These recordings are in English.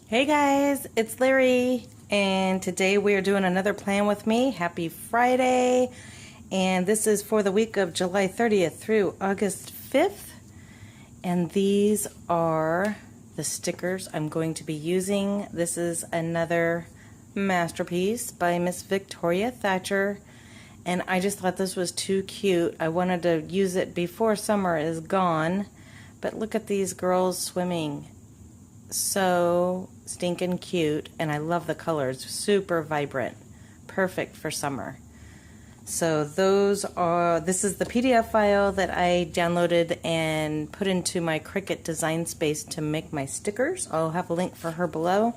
Hey guys, it's Larri, and today we are doing another plan with me. Happy Friday, and this is for the week of July 30th through August 5th, and these are the stickers I'm going to be using. This is another masterpiece by Miss Victoria Thatcher, and I just thought this was too cute. I wanted to use it before summer is gone, but look at these girls swimming. So stinking cute, and I love the colors. Super vibrant, perfect for summer. So this is the PDF file that I downloaded and put into my Cricut design space to make my stickers. I'll have a link for her below.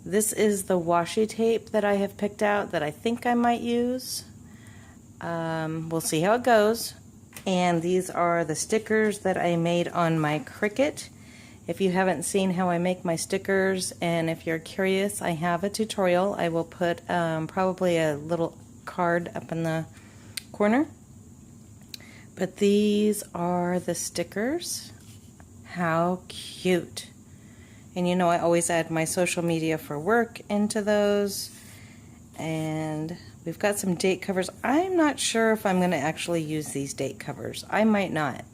This is the washi tape that I have picked out that I think I might use. We'll see how it goes. And these are the stickers that I made on my Cricut. If you haven't seen how I make my stickers, and if you're curious, I have a tutorial. I will put probably a little card up in the corner. But these are the stickers. How cute. And you know I always add my social media for work into those. And we've got some date covers. I'm not sure if I'm going to actually use these date covers. I might not.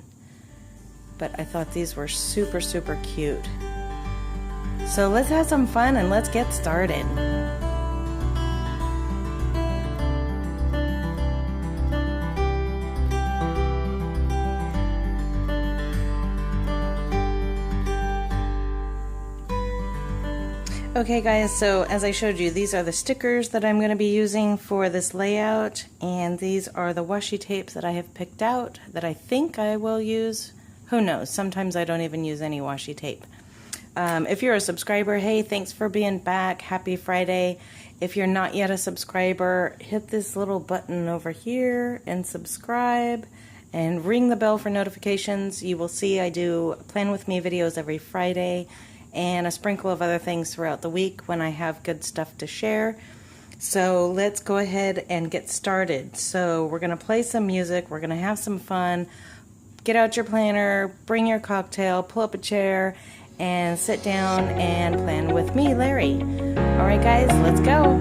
But I thought these were super, super cute. So let's have some fun and let's get started. Okay guys, so as I showed you, these are the stickers that I'm going to be using for this layout, and these are the washi tapes that I have picked out that I think I will use. Who knows? Sometimes I don't even use any washi tape. If you're a subscriber, hey, thanks for being back. Happy Friday. If you're not yet a subscriber, hit this little button over here and subscribe and ring the bell for notifications. You will see I do Plan With Me videos every Friday and a sprinkle of other things throughout the week when I have good stuff to share. So let's go ahead and get started. So we're going to play some music. We're going to have some fun. Get out your planner, bring your cocktail, pull up a chair, and sit down and plan with me, Larri. All right, guys, let's go.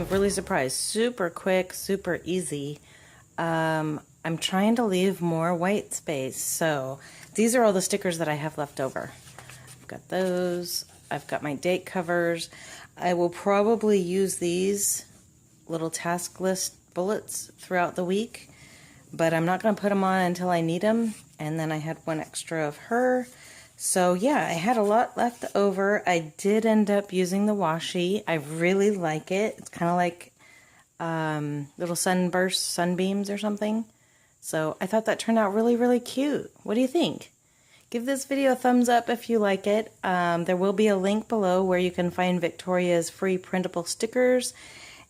I'm really surprised. Super quick, super easy. I'm trying to leave more white space. So these are all the stickers that I have left over. I've got those. I've got my date covers. I will probably use these little task list bullets throughout the week, but I'm not going to put them on until I need them. And then I had one extra of her. So yeah, I had a lot left over. I did end up using the washi. I really like it. It's kind of like little sunbeams or something. So I thought that turned out really, really cute. What do you think? Give this video a thumbs up if you like it. There will be a link below where you can find Victoria's free printable stickers.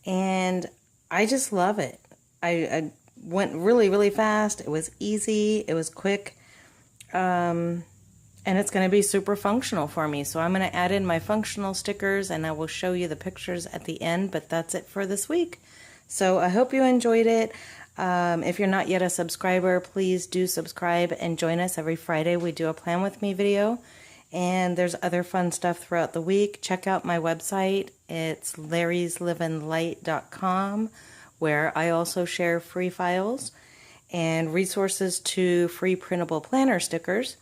And I just love it. I went really, really fast. It was easy. It was quick. And it's going to be super functional for me. So I'm going to add in my functional stickers and I will show you the pictures at the end, but that's it for this week. So I hope you enjoyed it. If you're not yet a subscriber, please do subscribe and join us every Friday. We do a Plan With Me video, and there's other fun stuff throughout the week. Check out my website. It's LarrisLivinLite.com, where I also share free files and resources to free printable planner stickers.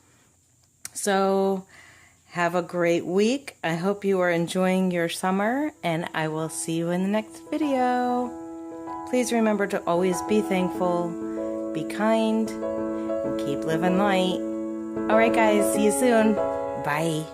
So have a great week. I hope you are enjoying your summer, and I will see you in the next video. Please remember to always be thankful, be kind, and keep living light. All right, guys, see you soon. Bye.